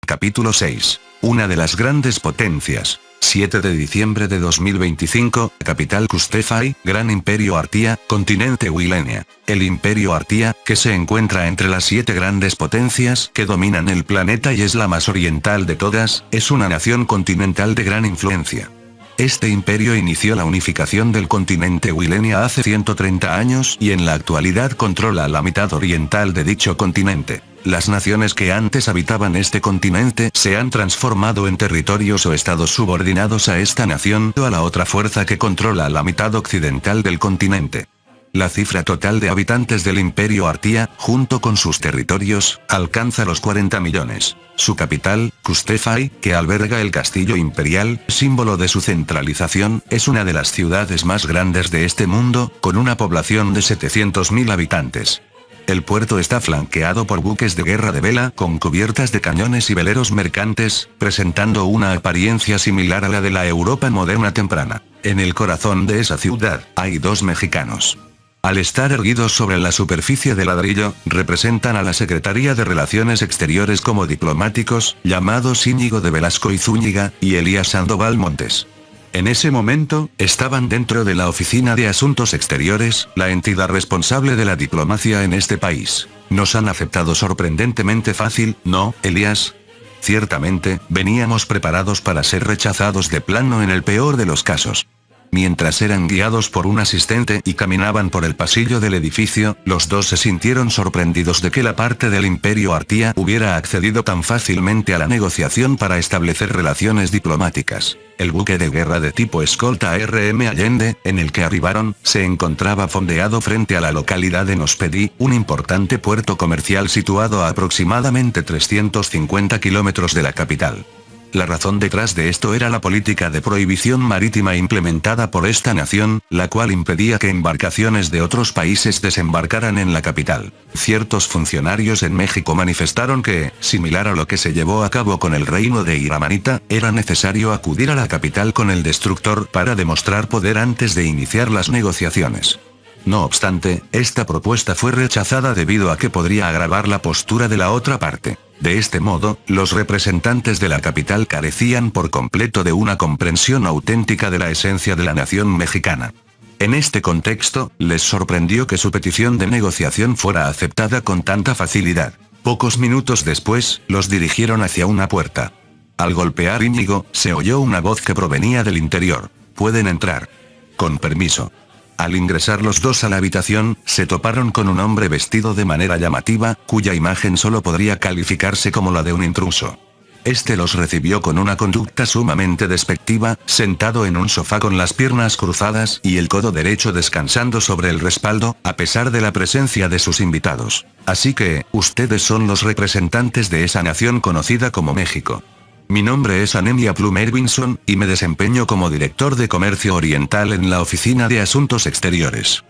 Capítulo 6. Una de las grandes potencias. 7 de diciembre de 2025, capital Kustefai, Gran Imperio Artia, continente Wilenia. El Imperio Artia, que se encuentra entre las 7 grandes potencias que dominan el planeta y es la más oriental de todas, es una nación continental de gran influencia. Este imperio inició la unificación del continente Wilenia hace 130 años y en la actualidad controla la mitad oriental de dicho continente. Las naciones que antes habitaban este continente se han transformado en territorios o estados subordinados a esta nación o a la otra fuerza que controla la mitad occidental del continente. La cifra total de habitantes del Imperio Artia, junto con sus territorios, alcanza los 40 millones. Su capital, Kustefai, que alberga el castillo imperial, símbolo de su centralización, es una de las ciudades más grandes de este mundo, con una población de 700.000 habitantes. El puerto está flanqueado por buques de guerra de vela con cubiertas de cañones y veleros mercantes, presentando una apariencia similar a la de la Europa moderna temprana. En el corazón de esa ciudad, hay 2 mexicanos. Al estar erguidos sobre la superficie de ladrillo, representan a la Secretaría de Relaciones Exteriores como diplomáticos, llamados Íñigo de Velasco y Zúñiga, y Elías Sandoval Montes. En ese momento, estaban dentro de la Oficina de Asuntos Exteriores, la entidad responsable de la diplomacia en este país. Nos han aceptado sorprendentemente fácil, ¿no, Elías? Ciertamente, veníamos preparados para ser rechazados de plano en el peor de los casos. Mientras eran guiados por un asistente y caminaban por el pasillo del edificio, los dos se sintieron sorprendidos de que la parte del Imperio Artia hubiera accedido tan fácilmente a la negociación para establecer relaciones diplomáticas. El buque de guerra de tipo escolta RM Allende, en el que arribaron, se encontraba fondeado frente a la localidad de Nospedí, un importante puerto comercial situado a aproximadamente 350 kilómetros de la capital. La razón detrás de esto era la política de prohibición marítima implementada por esta nación, la cual impedía que embarcaciones de otros países desembarcaran en la capital. Ciertos funcionarios en México manifestaron que, similar a lo que se llevó a cabo con el reino de Iramanita, era necesario acudir a la capital con el destructor para demostrar poder antes de iniciar las negociaciones. No obstante, esta propuesta fue rechazada debido a que podría agravar la postura de la otra parte. De este modo, los representantes de la capital carecían por completo de una comprensión auténtica de la esencia de la nación mexicana. En este contexto, les sorprendió que su petición de negociación fuera aceptada con tanta facilidad. Pocos minutos después, los dirigieron hacia una puerta. Al golpear Íñigo, se oyó una voz que provenía del interior. «Pueden entrar. Con permiso». Al ingresar los dos a la habitación, se toparon con un hombre vestido de manera llamativa, cuya imagen solo podría calificarse como la de un intruso. Este los recibió con una conducta sumamente despectiva, sentado en un sofá con las piernas cruzadas y el codo derecho descansando sobre el respaldo, a pesar de la presencia de sus invitados. «Así que, ustedes son los representantes de esa nación conocida como México. Mi nombre es Anemia Plum Ervinson, y me desempeño como director de Comercio Oriental en la Oficina de Asuntos Exteriores».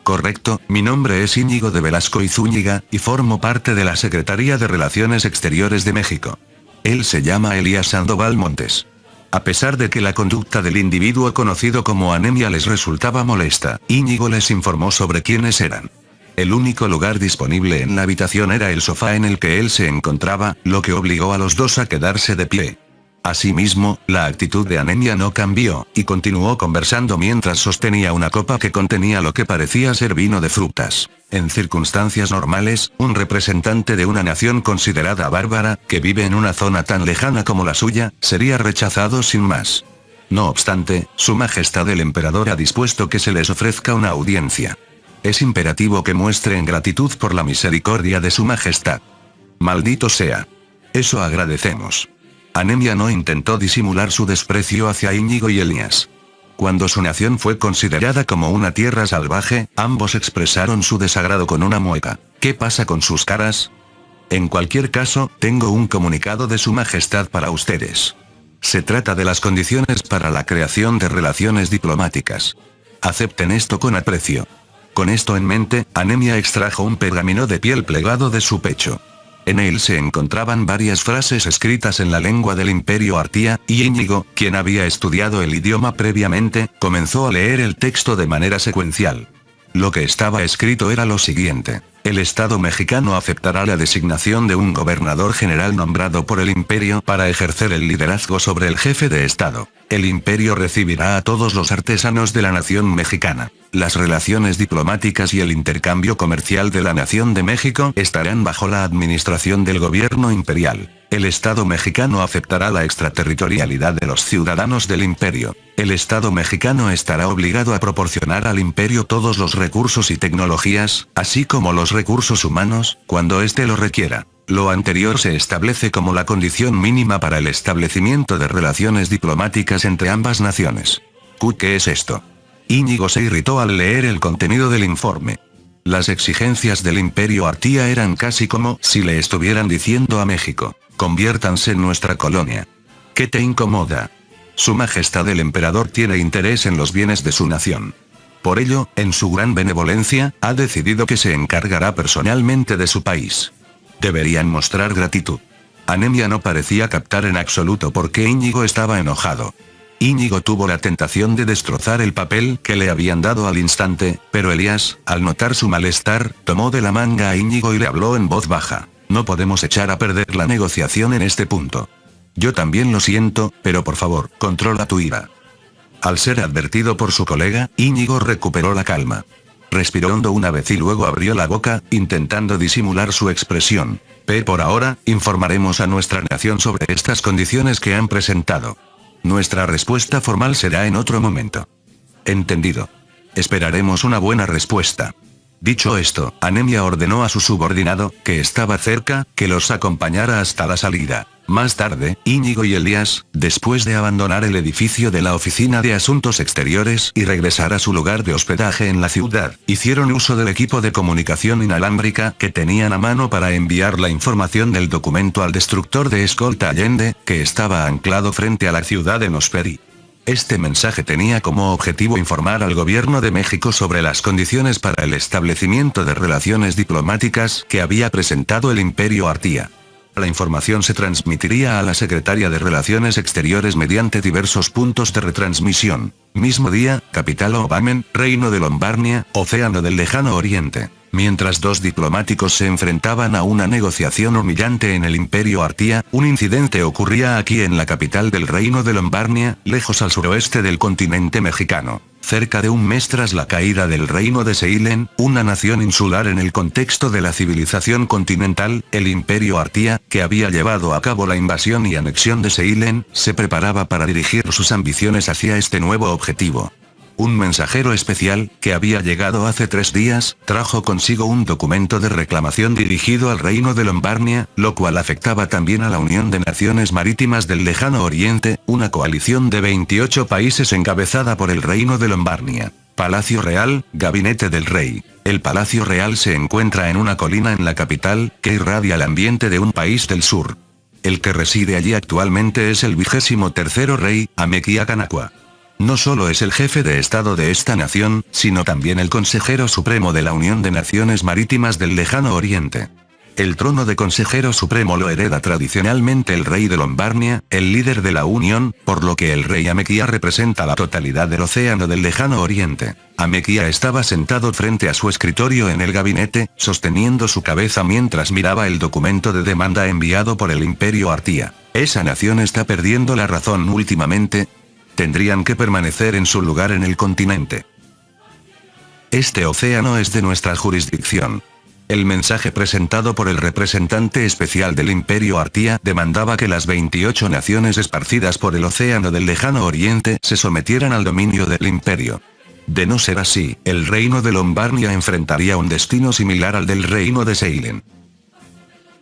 «Correcto, mi nombre es Íñigo de Velasco y Zúñiga, y formo parte de la Secretaría de Relaciones Exteriores de México. Él se llama Elías Sandoval Montes». A pesar de que la conducta del individuo conocido como Anemia les resultaba molesta, Íñigo les informó sobre quiénes eran. El único lugar disponible en la habitación era el sofá en el que él se encontraba, lo que obligó a los dos a quedarse de pie. Asimismo, la actitud de Anemia no cambió, y continuó conversando mientras sostenía una copa que contenía lo que parecía ser vino de frutas. En circunstancias normales, un representante de una nación considerada bárbara, que vive en una zona tan lejana como la suya, sería rechazado sin más. No obstante, Su Majestad el Emperador ha dispuesto que se les ofrezca una audiencia. Es imperativo que muestren gratitud por la misericordia de Su Majestad. Maldito sea. Eso agradecemos. Anemia no intentó disimular su desprecio hacia Íñigo y Elías. Cuando su nación fue considerada como una tierra salvaje, ambos expresaron su desagrado con una mueca. ¿Qué pasa con sus caras? En cualquier caso, tengo un comunicado de Su Majestad para ustedes. Se trata de las condiciones para la creación de relaciones diplomáticas. Acepten esto con aprecio. Con esto en mente, Anemia extrajo un pergamino de piel plegado de su pecho. En él se encontraban varias frases escritas en la lengua del Imperio Artia, y Íñigo, quien había estudiado el idioma previamente, comenzó a leer el texto de manera secuencial. Lo que estaba escrito era lo siguiente. El Estado mexicano aceptará la designación de un gobernador general nombrado por el imperio para ejercer el liderazgo sobre el jefe de Estado. El imperio recibirá a todos los artesanos de la nación mexicana. Las relaciones diplomáticas y el intercambio comercial de la nación de México estarán bajo la administración del gobierno imperial. El Estado mexicano aceptará la extraterritorialidad de los ciudadanos del imperio. El Estado mexicano estará obligado a proporcionar al imperio todos los recursos y tecnologías, así como los recursos humanos, cuando éste lo requiera. Lo anterior se establece como la condición mínima para el establecimiento de relaciones diplomáticas entre ambas naciones. ¿Qué es esto? Íñigo se irritó al leer el contenido del informe. Las exigencias del Imperio Artía eran casi como si le estuvieran diciendo a México: conviértanse en nuestra colonia. ¿Qué te incomoda? Su Majestad el Emperador tiene interés en los bienes de su nación. Por ello, en su gran benevolencia, ha decidido que se encargará personalmente de su país. Deberían mostrar gratitud. Anemia no parecía captar en absoluto por qué Íñigo estaba enojado. Íñigo tuvo la tentación de destrozar el papel que le habían dado al instante, pero Elías, al notar su malestar, tomó de la manga a Íñigo y le habló en voz baja. No podemos echar a perder la negociación en este punto. Yo también lo siento, pero por favor, controla tu ira. Al ser advertido por su colega, Íñigo recuperó la calma. Respiró hondo una vez y luego abrió la boca, intentando disimular su expresión. Por ahora, informaremos a nuestra nación sobre estas condiciones que han presentado. Nuestra respuesta formal será en otro momento. Entendido. Esperaremos una buena respuesta. Dicho esto, Anemia ordenó a su subordinado, que estaba cerca, que los acompañara hasta la salida. Más tarde, Íñigo y Elías, después de abandonar el edificio de la Oficina de Asuntos Exteriores y regresar a su lugar de hospedaje en la ciudad, hicieron uso del equipo de comunicación inalámbrica que tenían a mano para enviar la información del documento al destructor de escolta Allende, que estaba anclado frente a la ciudad de Nosperi. Este mensaje tenía como objetivo informar al gobierno de México sobre las condiciones para el establecimiento de relaciones diplomáticas que había presentado el Imperio Artía. La información se transmitiría a la Secretaría de Relaciones Exteriores mediante diversos puntos de retransmisión. Mismo día, capital Obamen, Reino de Lombarnia, Océano del Lejano Oriente. Mientras dos diplomáticos se enfrentaban a una negociación humillante en el Imperio Artía, un incidente ocurría aquí en la capital del Reino de Lombarnia, lejos al suroeste del continente mexicano. Cerca de un mes tras la caída del Reino de Seilen, una nación insular en el contexto de la civilización continental, el Imperio Artía, que había llevado a cabo la invasión y anexión de Seilen, se preparaba para dirigir sus ambiciones hacia este nuevo objetivo. Un mensajero especial, que había llegado hace 3 días, trajo consigo un documento de reclamación dirigido al Reino de Lombarnia, lo cual afectaba también a la Unión de Naciones Marítimas del Lejano Oriente, una coalición de 28 países encabezada por el Reino de Lombarnia. Palacio Real, Gabinete del Rey. El Palacio Real se encuentra en una colina en la capital, que irradia el ambiente de un país del sur. El que reside allí actualmente es el 23º rey, Amequía Kanakua. No solo es el jefe de Estado de esta nación, sino también el consejero supremo de la Unión de Naciones Marítimas del Lejano Oriente. El trono de consejero supremo lo hereda tradicionalmente el rey de Lombarnia, el líder de la Unión, por lo que el rey Amequía representa la totalidad del Océano del Lejano Oriente. Amequía estaba sentado frente a su escritorio en el gabinete, sosteniendo su cabeza mientras miraba el documento de demanda enviado por el Imperio Artía. Esa nación está perdiendo la razón últimamente. Tendrían que permanecer en su lugar en el continente. Este océano es de nuestra jurisdicción. El mensaje presentado por el representante especial del Imperio Artía demandaba que las 28 naciones esparcidas por el Océano del Lejano Oriente se sometieran al dominio del imperio. De no ser así, el Reino de Lombarnia enfrentaría un destino similar al del Reino de Seilen.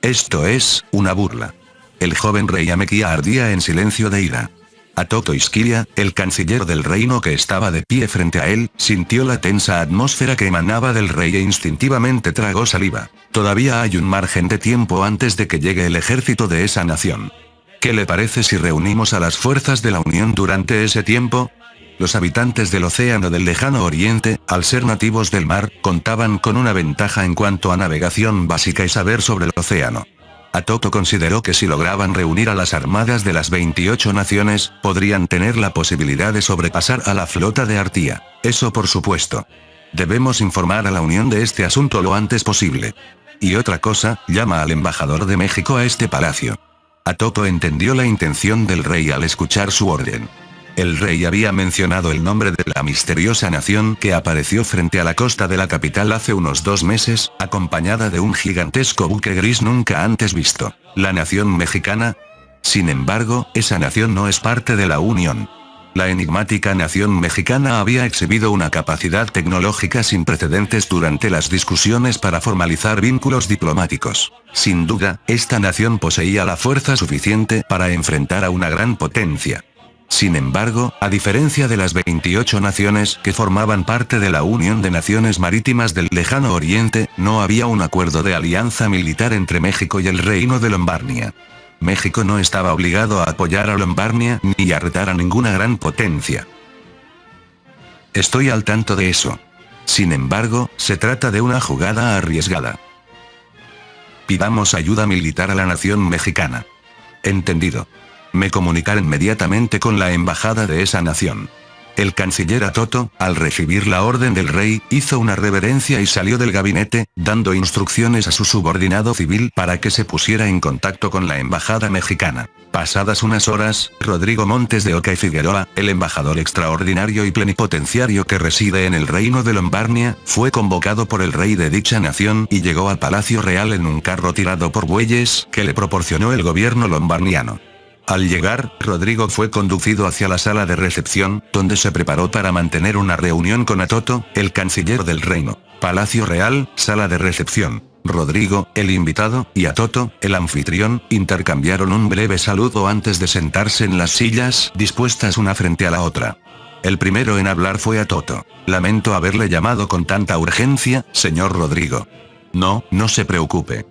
Esto es una burla. El joven rey Amequía ardía en silencio de ira. Atoto Isquilia, el canciller del reino que estaba de pie frente a él, sintió la tensa atmósfera que emanaba del rey e instintivamente tragó saliva. Todavía hay un margen de tiempo antes de que llegue el ejército de esa nación. ¿Qué le parece si reunimos a las fuerzas de la Unión durante ese tiempo? Los habitantes del Océano del Lejano Oriente, al ser nativos del mar, contaban con una ventaja en cuanto a navegación básica y saber sobre el océano. Atoto consideró que si lograban reunir a las armadas de las 28 naciones, podrían tener la posibilidad de sobrepasar a la flota de Artía. Eso por supuesto. Debemos informar a la Unión de este asunto lo antes posible. Y otra cosa, llama al embajador de México a este palacio. Atoto entendió la intención del rey al escuchar su orden. El rey había mencionado el nombre de la misteriosa nación que apareció frente a la costa de la capital hace unos 2 meses, acompañada de un gigantesco buque gris nunca antes visto. ¿La nación mexicana? Sin embargo, esa nación no es parte de la Unión. La enigmática nación mexicana había exhibido una capacidad tecnológica sin precedentes durante las discusiones para formalizar vínculos diplomáticos. Sin duda, esta nación poseía la fuerza suficiente para enfrentar a una gran potencia. Sin embargo, a diferencia de las 28 naciones que formaban parte de la Unión de Naciones Marítimas del Lejano Oriente, no había un acuerdo de alianza militar entre México y el Reino de Lombardía. México no estaba obligado a apoyar a Lombardía ni a retar a ninguna gran potencia. Estoy al tanto de eso. Sin embargo, se trata de una jugada arriesgada. Pidamos ayuda militar a la nación mexicana. Entendido. Me comunicaré inmediatamente con la embajada de esa nación. El canciller Atoto, al recibir la orden del rey, hizo una reverencia y salió del gabinete, dando instrucciones a su subordinado civil para que se pusiera en contacto con la embajada mexicana. Pasadas unas horas, Rodrigo Montes de Oca y Figueroa, el embajador extraordinario y plenipotenciario que reside en el reino de Lombardía, fue convocado por el rey de dicha nación y llegó al Palacio Real en un carro tirado por bueyes que le proporcionó el gobierno lombardiano. Al llegar, Rodrigo fue conducido hacia la sala de recepción, donde se preparó para mantener una reunión con Atoto, el canciller del reino. Palacio Real, sala de recepción. Rodrigo, el invitado, y Atoto, el anfitrión, intercambiaron un breve saludo antes de sentarse en las sillas, dispuestas una frente a la otra. El primero en hablar fue Atoto. Lamento haberle llamado con tanta urgencia, señor Rodrigo. No se preocupe.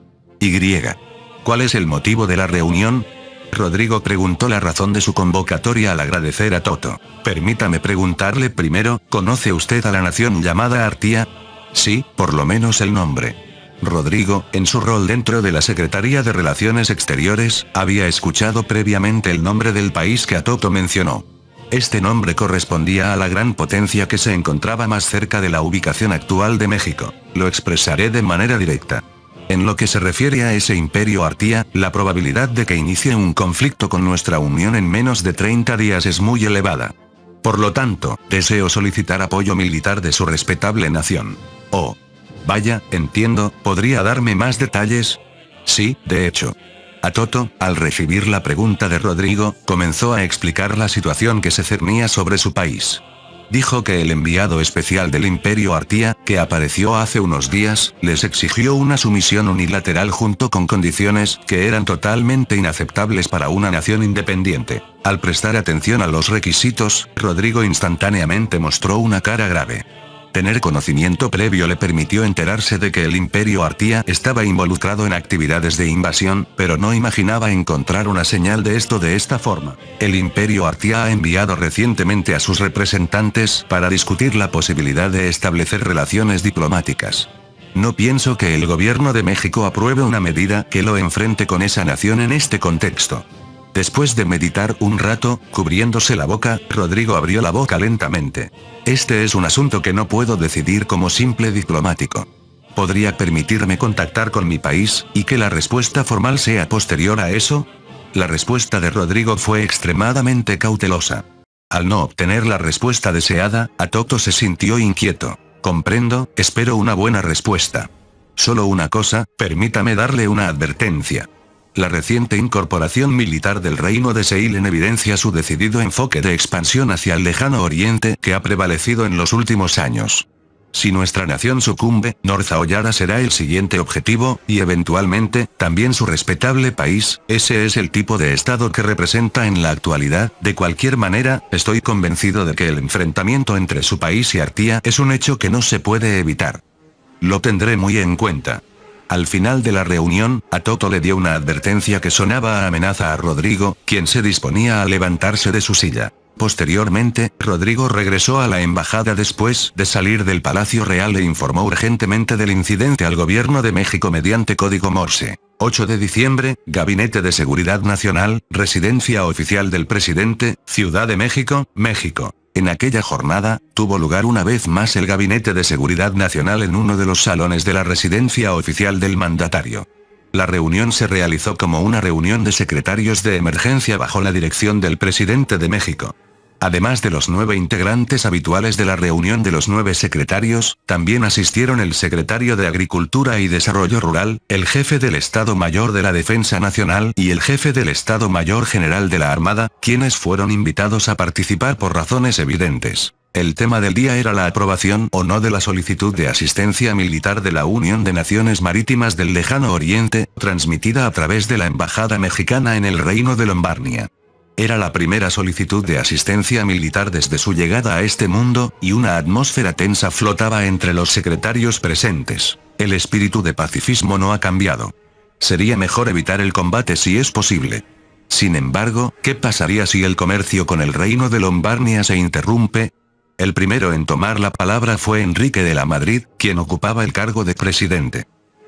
¿Cuál es el motivo de la reunión? Rodrigo preguntó la razón de su convocatoria al agradecer a Atoto. Permítame preguntarle primero, ¿conoce usted a la nación llamada Artía? Sí, por lo menos el nombre. Rodrigo, en su rol dentro de la Secretaría de Relaciones Exteriores, había escuchado previamente el nombre del país que Atoto mencionó. Este nombre correspondía a la gran potencia que se encontraba más cerca de la ubicación actual de México. Lo expresaré de manera directa. En lo que se refiere a ese imperio Artía, la probabilidad de que inicie un conflicto con nuestra unión en menos de 30 días es muy elevada. Por lo tanto, deseo solicitar apoyo militar de su respetable nación. Oh. Vaya, entiendo, ¿podría darme más detalles? Sí, de hecho. Atoto, al recibir la pregunta de Rodrigo, comenzó a explicar la situación que se cernía sobre su país. Dijo que el enviado especial del Imperio Artía, que apareció hace unos días, les exigió una sumisión unilateral junto con condiciones que eran totalmente inaceptables para una nación independiente. Al prestar atención a los requisitos, Rodrigo instantáneamente mostró una cara grave. Tener conocimiento previo le permitió enterarse de que el Imperio Artía estaba involucrado en actividades de invasión, pero no imaginaba encontrar una señal de esto de esta forma. El Imperio Artía ha enviado recientemente a sus representantes para discutir la posibilidad de establecer relaciones diplomáticas. No pienso que el gobierno de México apruebe una medida que lo enfrente con esa nación en este contexto. Después de meditar un rato, cubriéndose la boca, Rodrigo abrió la boca lentamente. Este es un asunto que no puedo decidir como simple diplomático. ¿Podría permitirme contactar con mi país, y que la respuesta formal sea posterior a eso? La respuesta de Rodrigo fue extremadamente cautelosa. Al no obtener la respuesta deseada, Atoto se sintió inquieto. Comprendo, espero una buena respuesta. Solo una cosa, permítame darle una advertencia. La reciente incorporación militar del reino de Seil evidencia su decidido enfoque de expansión hacia el lejano oriente que ha prevalecido en los últimos años. Si nuestra nación sucumbe, North Ollara será el siguiente objetivo, y eventualmente, también su respetable país. Ese es el tipo de estado que representa en la actualidad. De cualquier manera, estoy convencido de que el enfrentamiento entre su país y Artía es un hecho que no se puede evitar. Lo tendré muy en cuenta. Al final de la reunión, Atoto le dio una advertencia que sonaba a amenaza a Rodrigo, quien se disponía a levantarse de su silla. Posteriormente, Rodrigo regresó a la embajada después de salir del Palacio Real e informó urgentemente del incidente al gobierno de México mediante código Morse. 8 de diciembre, Gabinete de Seguridad Nacional, Residencia Oficial del Presidente, Ciudad de México, México. En aquella jornada, tuvo lugar una vez más el Gabinete de Seguridad Nacional en uno de los salones de la residencia oficial del mandatario. La reunión se realizó como una reunión de secretarios de emergencia bajo la dirección del presidente de México. Además de los 9 integrantes habituales de la reunión de los 9 secretarios, también asistieron el secretario de Agricultura y Desarrollo Rural, el jefe del Estado Mayor de la Defensa Nacional y el jefe del Estado Mayor General de la Armada, quienes fueron invitados a participar por razones evidentes. El tema del día era la aprobación o no de la solicitud de asistencia militar de la Unión de Naciones Marítimas del Lejano Oriente, transmitida a través de la Embajada Mexicana en el Reino de Lombardía. Era la primera solicitud de asistencia militar desde su llegada a este mundo, y una atmósfera tensa flotaba entre los secretarios presentes. El espíritu de pacifismo no ha cambiado. Sería mejor evitar el combate si es posible. Sin embargo, ¿qué pasaría si el comercio con el Reino de Lombardía se interrumpe? El primero en tomar la palabra fue Enrique de la Madrid, quien ocupaba el cargo de presidente.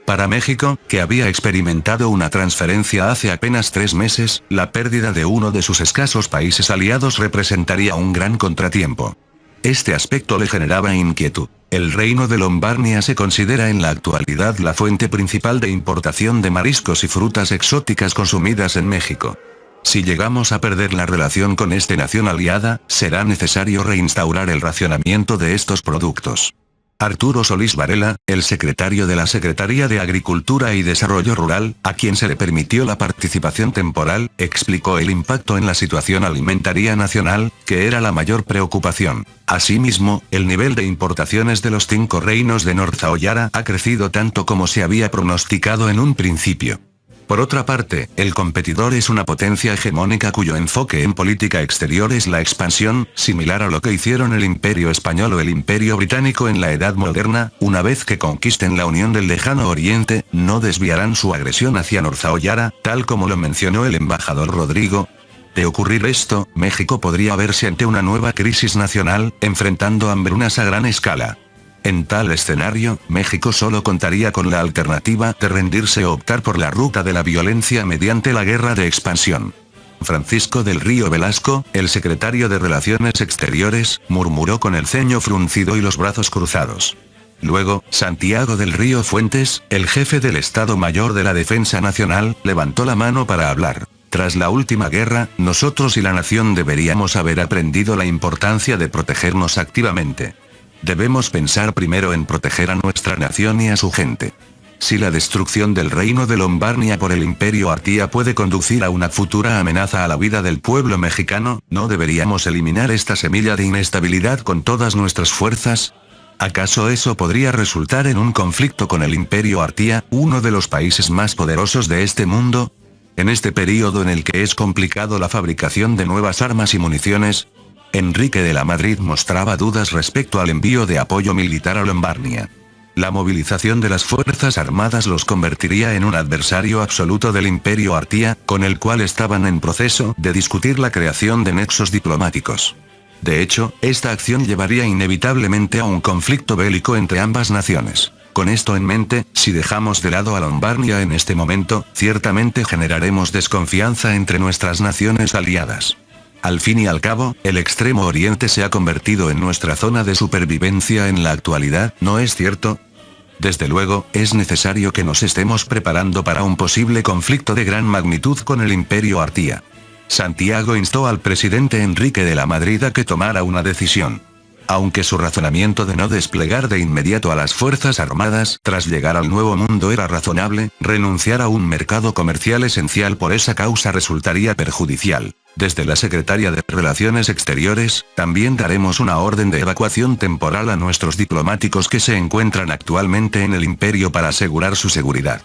Para México, que había experimentado una transferencia hace apenas 3 meses, la pérdida de uno de sus escasos países aliados representaría un gran contratiempo. Este aspecto le generaba inquietud. El Reino de Lombardía se considera en la actualidad la fuente principal de importación de mariscos y frutas exóticas consumidas en México. Si llegamos a perder la relación con esta nación aliada, será necesario reinstaurar el racionamiento de estos productos. Arturo Solís Varela, el secretario de la Secretaría de Agricultura y Desarrollo Rural, a quien se le permitió la participación temporal, explicó el impacto en la situación alimentaria nacional, que era la mayor preocupación. Asimismo, el nivel de importaciones de los 5 reinos de Norzahoyara ha crecido tanto como se había pronosticado en un principio. Por otra parte, el competidor es una potencia hegemónica cuyo enfoque en política exterior es la expansión, similar a lo que hicieron el Imperio Español o el Imperio Británico en la Edad Moderna. Una vez que conquisten la Unión del Lejano Oriente, no desviarán su agresión hacia Norzahoyara, tal como lo mencionó el embajador Rodrigo. De ocurrir esto, México podría verse ante una nueva crisis nacional, enfrentando hambrunas a gran escala. En tal escenario, México solo contaría con la alternativa de rendirse o optar por la ruta de la violencia mediante la guerra de expansión. Francisco del Río Velasco, el secretario de Relaciones Exteriores, murmuró con el ceño fruncido y los brazos cruzados. Luego, Santiago del Río Fuentes, el jefe del Estado Mayor de la Defensa Nacional, levantó la mano para hablar. Tras la última guerra, nosotros y la nación deberíamos haber aprendido la importancia de protegernos activamente. Debemos pensar primero en proteger a nuestra nación y a su gente. Si la destrucción del Reino de Lombardía por el Imperio Artía puede conducir a una futura amenaza a la vida del pueblo mexicano, ¿no deberíamos eliminar esta semilla de inestabilidad con todas nuestras fuerzas? ¿Acaso eso podría resultar en un conflicto con el Imperio Artía, uno de los países más poderosos de este mundo? En este período en el que es complicado la fabricación de nuevas armas y municiones, Enrique de la Madrid mostraba dudas respecto al envío de apoyo militar a Lombardía. La movilización de las Fuerzas Armadas los convertiría en un adversario absoluto del Imperio Artía, con el cual estaban en proceso de discutir la creación de nexos diplomáticos. De hecho, esta acción llevaría inevitablemente a un conflicto bélico entre ambas naciones. Con esto en mente, si dejamos de lado a Lombardía en este momento, ciertamente generaremos desconfianza entre nuestras naciones aliadas. Al fin y al cabo, el Extremo Oriente se ha convertido en nuestra zona de supervivencia en la actualidad, ¿no es cierto? Desde luego, es necesario que nos estemos preparando para un posible conflicto de gran magnitud con el Imperio Artía. Santiago instó al presidente Enrique de la Madrid a que tomara una decisión. Aunque su razonamiento de no desplegar de inmediato a las Fuerzas Armadas tras llegar al Nuevo Mundo era razonable, renunciar a un mercado comercial esencial por esa causa resultaría perjudicial. Desde la Secretaría de Relaciones Exteriores, también daremos una orden de evacuación temporal a nuestros diplomáticos que se encuentran actualmente en el imperio para asegurar su seguridad.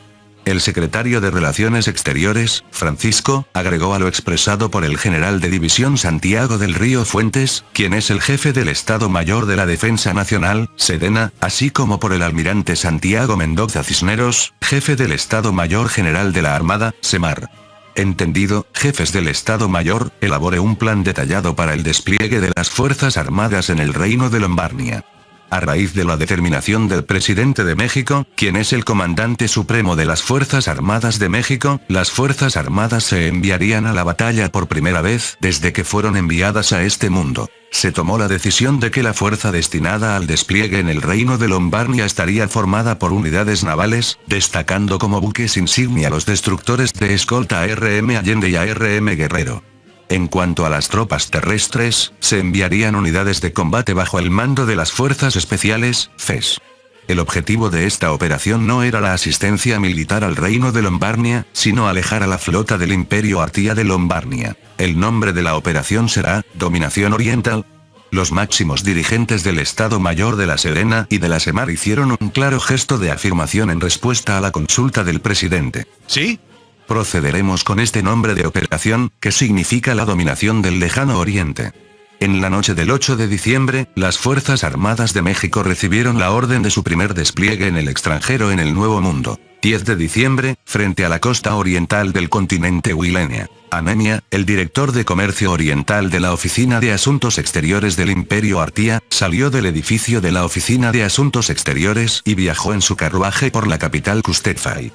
El secretario de Relaciones Exteriores, Francisco, agregó a lo expresado por el general de división Santiago del Río Fuentes, quien es el jefe del Estado Mayor de la Defensa Nacional, Sedena, así como por el almirante Santiago Mendoza Cisneros, jefe del Estado Mayor General de la Armada, SEMAR. Entendido, jefes del Estado Mayor, elabore un plan detallado para el despliegue de las Fuerzas Armadas en el Reino de Lombardía. A raíz de la determinación del presidente de México, quien es el comandante supremo de las Fuerzas Armadas de México, las Fuerzas Armadas se enviarían a la batalla por primera vez desde que fueron enviadas a este mundo. Se tomó la decisión de que la fuerza destinada al despliegue en el reino de Lombarnia estaría formada por unidades navales, destacando como buques insignia los destructores de escolta ARM Allende y ARM Guerrero. En cuanto a las tropas terrestres, se enviarían unidades de combate bajo el mando de las Fuerzas Especiales, FES. El objetivo de esta operación no era la asistencia militar al reino de Lombarnia, sino alejar a la flota del Imperio Artía de Lombarnia. El nombre de la operación será, Dominación Oriental. Los máximos dirigentes del Estado Mayor de la Serena y de la Semar hicieron un claro gesto de afirmación en respuesta a la consulta del presidente. ¿Sí? Procederemos con este nombre de operación, que significa la dominación del lejano oriente. En la noche del 8 de diciembre, las Fuerzas Armadas de México recibieron la orden de su primer despliegue en el extranjero en el Nuevo Mundo. 10 de diciembre, frente a la costa oriental del continente Huilenia. Anemia, el director de Comercio Oriental de la Oficina de Asuntos Exteriores del Imperio Artía, salió del edificio de la Oficina de Asuntos Exteriores y viajó en su carruaje por la capital Custefay.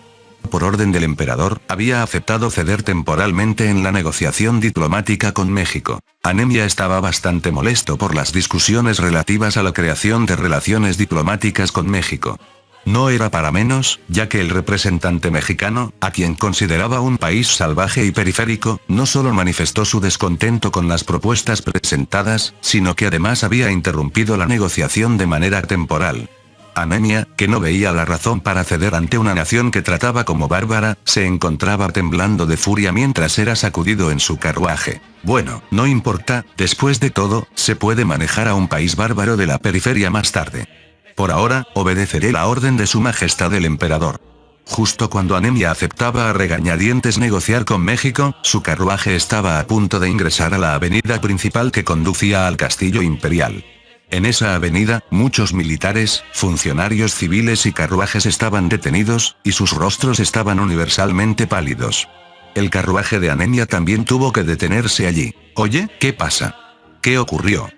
Por orden del emperador, había aceptado ceder temporalmente en la negociación diplomática con México. Anemia estaba bastante molesto por las discusiones relativas a la creación de relaciones diplomáticas con México. No era para menos, ya que el representante mexicano, a quien consideraba un país salvaje y periférico, no solo manifestó su descontento con las propuestas presentadas, sino que además había interrumpido la negociación de manera temporal. Anemia, que no veía la razón para ceder ante una nación que trataba como bárbara, se encontraba temblando de furia mientras era sacudido en su carruaje. Bueno, no importa, después de todo, se puede manejar a un país bárbaro de la periferia más tarde. Por ahora, obedeceré la orden de su majestad el emperador. Justo cuando Anemia aceptaba a regañadientes negociar con México, su carruaje estaba a punto de ingresar a la avenida principal que conducía al castillo imperial. En esa avenida, muchos militares, funcionarios civiles y carruajes estaban detenidos, y sus rostros estaban universalmente pálidos. El carruaje de Anemia también tuvo que detenerse allí. Oye, ¿qué pasa? ¿Qué ocurrió?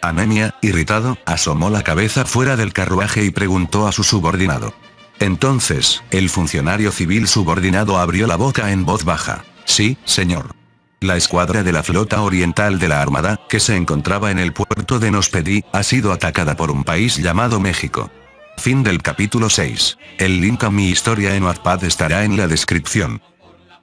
Anemia, irritado, asomó la cabeza fuera del carruaje y preguntó a su subordinado. Entonces, el funcionario civil subordinado abrió la boca en voz baja. Sí, señor. La escuadra de la flota oriental de la Armada, que se encontraba en el puerto de Nospedí, ha sido atacada por un país llamado México. Fin del capítulo 6. El link a mi historia en Wattpad estará en la descripción.